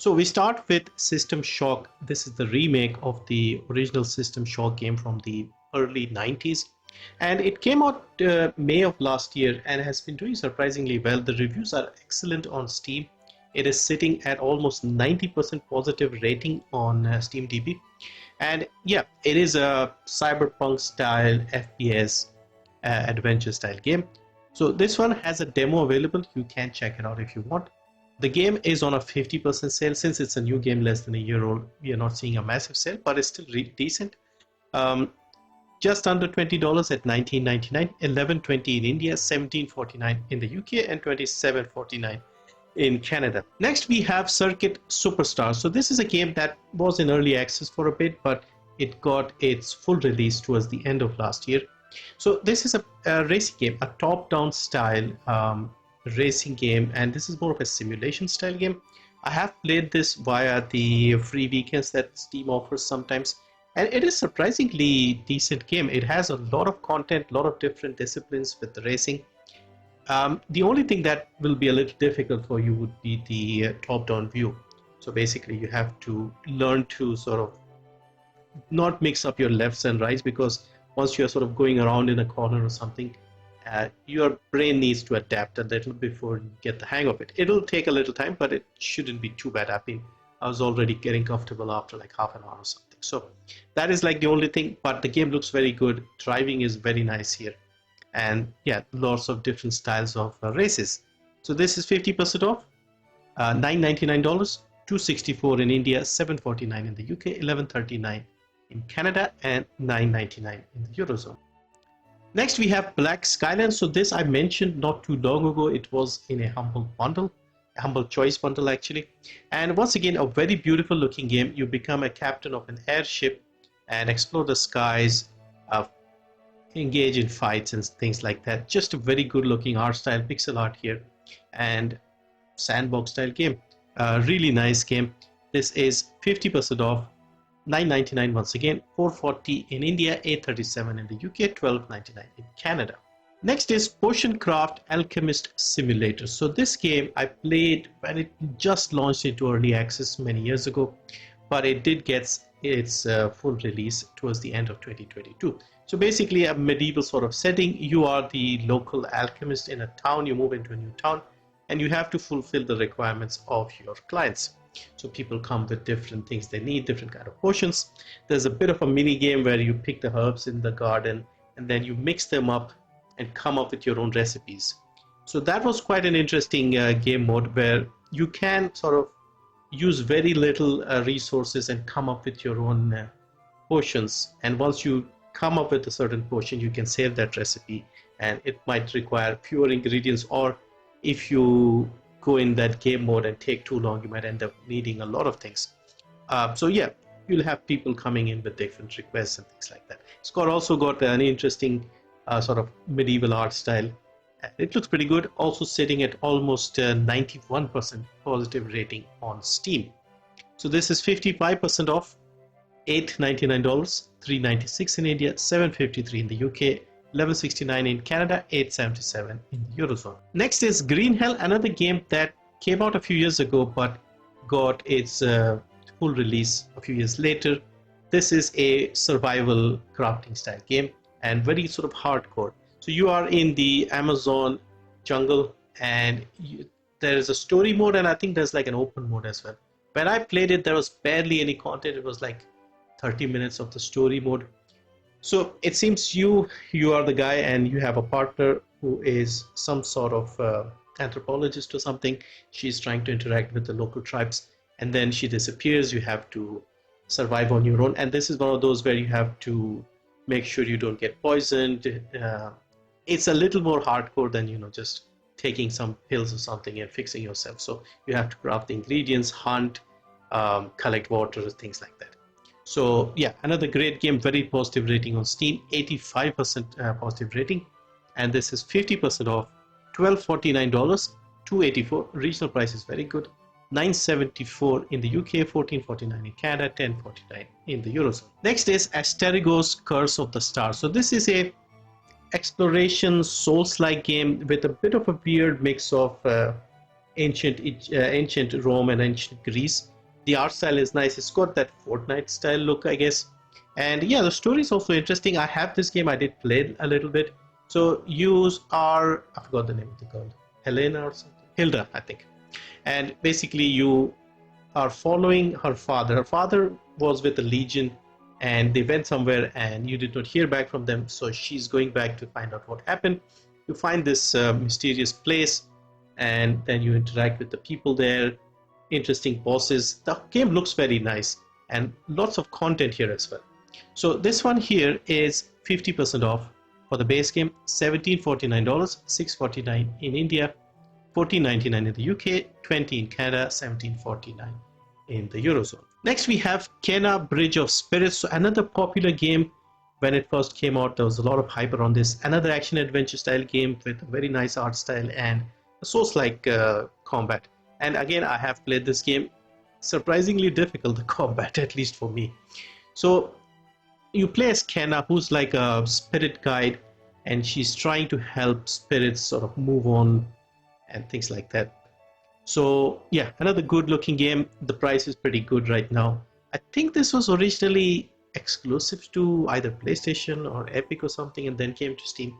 So we start with System Shock. This is the remake of the original System Shock game from the early 90s. And it came out May of last year and has been doing surprisingly well. The reviews are excellent on Steam. It is sitting at almost 90% positive rating on SteamDB. And yeah, it is a cyberpunk style FPS adventure style game. So this one has a demo available. You can check it out if you want. The game is on a 50% sale. Since it's a new game, less than a year old, we are not seeing a massive sale, but it's still really decent. Just under $20 at $19.99, $11.20 in India, $17.49 in the UK, and $27.49 in Canada. Next, we have Circuit Superstars. So this is a game that was in early access for a bit, but it got its full release towards the end of last year. So this is a racing game, a top-down style racing game, and this is more of a simulation style game. I have played this via the free weekends that Steam offers sometimes, and it is surprisingly decent game. It has a lot of content, a lot of different disciplines with the racing. The only thing that will be a little difficult for you would be the top-down view. So basically you have to learn to sort of not mix up your lefts and rights, because once you're sort of going around in a corner or something, your brain needs to adapt a little before you get the hang of it. It'll take a little time, but it shouldn't be too bad. I was already getting comfortable after like half an hour or something. So that is like the only thing, but the game looks very good. Driving is very nice here. And yeah, lots of different styles of races. So this is 50% off, $9.99, $2.64 in India, $7.49 in the UK, $11.39 in Canada, and $9.99 in the Eurozone. Next, we have Black Skylands. So this I mentioned not too long ago. It was in a humble bundle, a humble choice bundle actually. And once again, a very beautiful looking game. You become a captain of an airship and explore the skies, engage in fights and things like that. Just a very good looking art style, pixel art here, and sandbox style game. Really nice game. This is 50% off, $9.99 once again, $4.40 in India, $8.37 in the UK, $12.99 in Canada. Next is Potion Craft Alchemist Simulator. So this game I played when it just launched into early access many years ago, but it did get its full release towards the end of 2022. So basically a medieval sort of setting. You are the local alchemist in a town. You move into a new town and you have to fulfill the requirements of your clients. So people come with different things they need, different kind of potions. There's a bit of a mini game where you pick the herbs in the garden and then you mix them up and come up with your own recipes. So that was quite an interesting game mode where you can sort of use very little resources and come up with your own potions. And once you come up with a certain potion, you can save that recipe, and it might require fewer ingredients, or if you go in that game mode and take too long, you might end up needing a lot of things. So yeah, you'll have people coming in with different requests and things like that. It's also got an interesting sort of medieval art style. It looks pretty good, also sitting at almost 91% positive rating on Steam. So this is 55% off, $8.99, $3.96 in India, $7.53 in the UK, $11.69 in Canada, $8.77 in the Eurozone. Next is Green Hell, another game that came out a few years ago but got its full release a few years later. This is a survival crafting style game and very sort of hardcore. So you are in the Amazon jungle and there is a story mode, and I think there's like an open mode as well. When I played it, there was barely any content. It was like 30 minutes of the story mode. So it seems you are the guy and you have a partner who is some sort of anthropologist or something. She's trying to interact with the local tribes and then she disappears. You have to survive on your own, and this is one of those where you have to make sure you don't get poisoned. It's a little more hardcore than, you know, just taking some pills or something and fixing yourself. So you have to craft the ingredients, hunt, collect water, things like that. So yeah, another great game, very positive rating on Steam, 85% positive rating, and this is 50% off, $12.49, $2.84. Regional price is very good, $9.74 in the UK, $14.49 in Canada, $10.49 in the Eurozone. Next is Asterigos Curse of the Stars. So this is a exploration Souls-like game with a bit of a weird mix of ancient Rome and ancient Greece. The art style is nice. It's got that Fortnite style look, I guess. And yeah, the story is also interesting. I have this game. I did play it a little bit. So you are, I forgot the name of the girl, Helena or something, Hilda, I think. And basically you are following her father. Her father was with the Legion and they went somewhere and you did not hear back from them. So she's going back to find out what happened. You find this mysterious place and then you interact with the people there. Interesting bosses. The game looks very nice and lots of content here as well. So this one here is 50% off for the base game, $1749, $649 in India, $14.99 in the UK, $20 in Canada, $17.49 in the Eurozone. Next we have Kena Bridge of Spirits. So another popular game. When it first came out, there was a lot of hype around this. Another action adventure style game with a very nice art style and a Souls-like combat. And again, I have played this game. Surprisingly difficult, the combat, at least for me. So you play as Kena, who's like a spirit guide, and she's trying to help spirits sort of move on and things like that. So yeah, another good looking game. The price is pretty good right now. I think this was originally exclusive to either PlayStation or Epic or something and then came to Steam.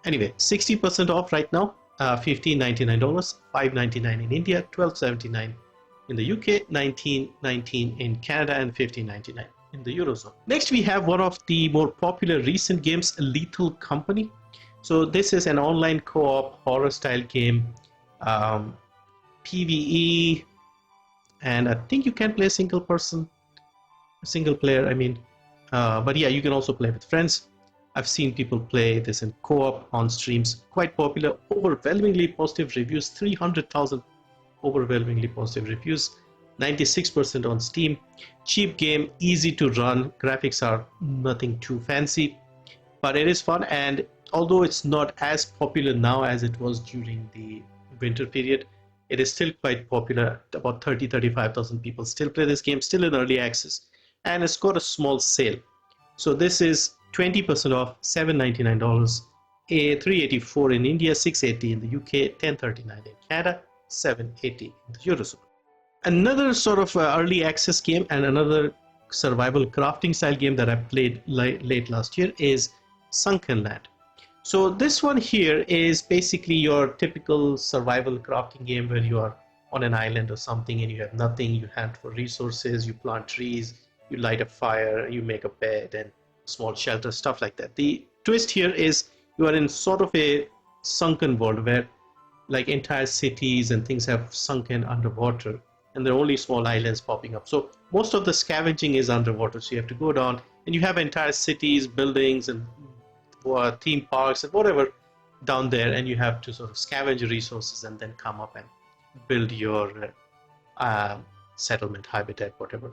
Anyway, 60% off right now, $15.99, $5.99 in India, $12.79 in the UK, $19.19 in Canada, and $15.99 in the Eurozone. Next we have one of the more popular recent games, Lethal Company. So this is an online co-op horror style game, PvE, and I think you can play single player, I mean, but yeah, you can also play with friends. I've seen people play this in co-op on streams. Quite popular, overwhelmingly positive reviews, 300,000 overwhelmingly positive reviews, 96% on Steam. Cheap game, easy to run, graphics are nothing too fancy, but it is fun. And although it's not as popular now as it was during the winter period, it is still quite popular. About 35,000 people still play this game, still in early access, and it's got a small sale. So this is 20% off, $7.99, $384 in India, $680 in the UK, $10.39 in Canada, $7.80 in the Eurozone. Another sort of early access game and another survival crafting style game that I played late last year is Sunkenland. So this one here is basically your typical survival crafting game where you are on an island or something and you have nothing, you hunt for resources, you plant trees, you light a fire, you make a bed and small shelter, stuff like that. The twist here is you are in sort of a sunken world where like entire cities and things have sunken underwater and there are only small islands popping up. So most of the scavenging is underwater, so you have to go down and you have entire cities, buildings and theme parks and whatever down there, and you have to sort of scavenge resources and then come up and build your settlement, habitat, whatever.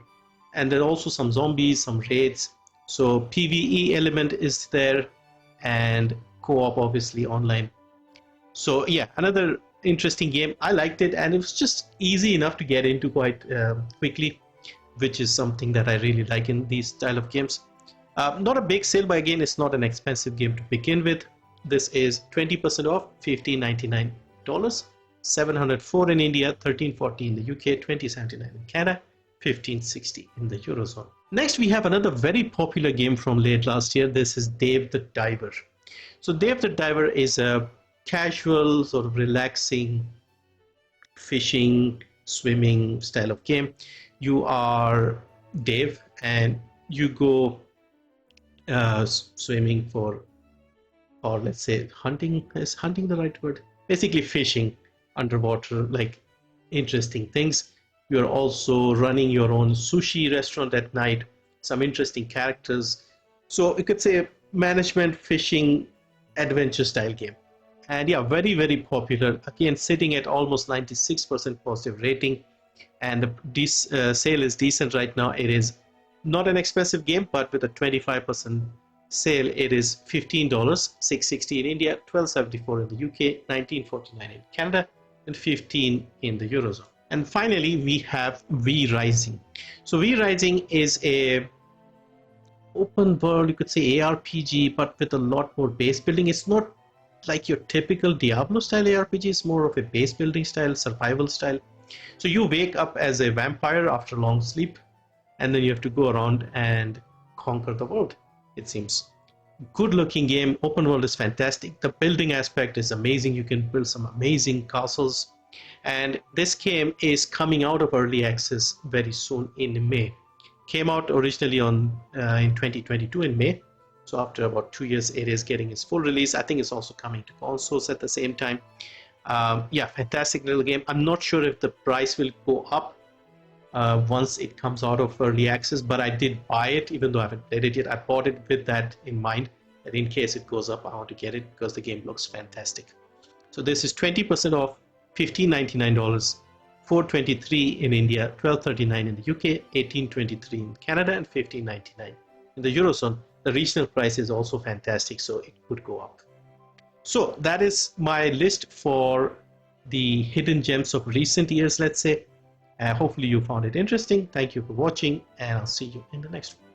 And there are also some zombies, some raids. So PvE element is there and co-op obviously online. So yeah, another interesting game. I liked it and it was just easy enough to get into quite quickly, which is something that I really like in these style of games. Not a big sale, but again, it's not an expensive game to begin with. This is 20% off, $15.99, $704 in India, $13.40 in the UK, $20.79 in Canada, $15.60 in the Eurozone. Next, we have another very popular game from late last year. This is Dave the Diver. So Dave the Diver is a casual, sort of relaxing, fishing, swimming style of game. You are Dave and you go swimming for, or let's say hunting. Is hunting the right word? Basically fishing underwater, like interesting things. You're also running your own sushi restaurant at night, some interesting characters. So you could say management fishing adventure style game. And yeah, very, very popular. Again, sitting at almost 96% positive rating. And the sale is decent right now. It is not an expensive game, but with a 25% sale, it is $15, $660 in India, $12.74 in the UK, $19.49 in Canada, and $15 in the Eurozone. And finally, we have V Rising. So V Rising is a open world, you could say ARPG, but with a lot more base building. It's not like your typical Diablo style ARPG. It's more of a base building style, survival style. So you wake up as a vampire after a long sleep, and then you have to go around and conquer the world, it seems. Good looking game. Open world is fantastic. The building aspect is amazing. You can build some amazing castles. And this game is coming out of early access very soon in May. Came out originally on in 2022 in May. So after about 2 years, it is getting its full release. I think it's also coming to consoles at the same time. Yeah, fantastic little game. I'm not sure if the price will go up once it comes out of early access, but I did buy it, even though I haven't played it yet. I bought it with that in mind, that in case it goes up, I want to get it because the game looks fantastic. So this is 20% off, $15.99, $4.23 in India, $12.39 in the UK, $18.23 in Canada, and $15.99 in the Eurozone. The regional price is also fantastic, so it could go up. So that is my list for the hidden gems of recent years, let's say. Hopefully you found it interesting. Thank you for watching, and I'll see you in the next one.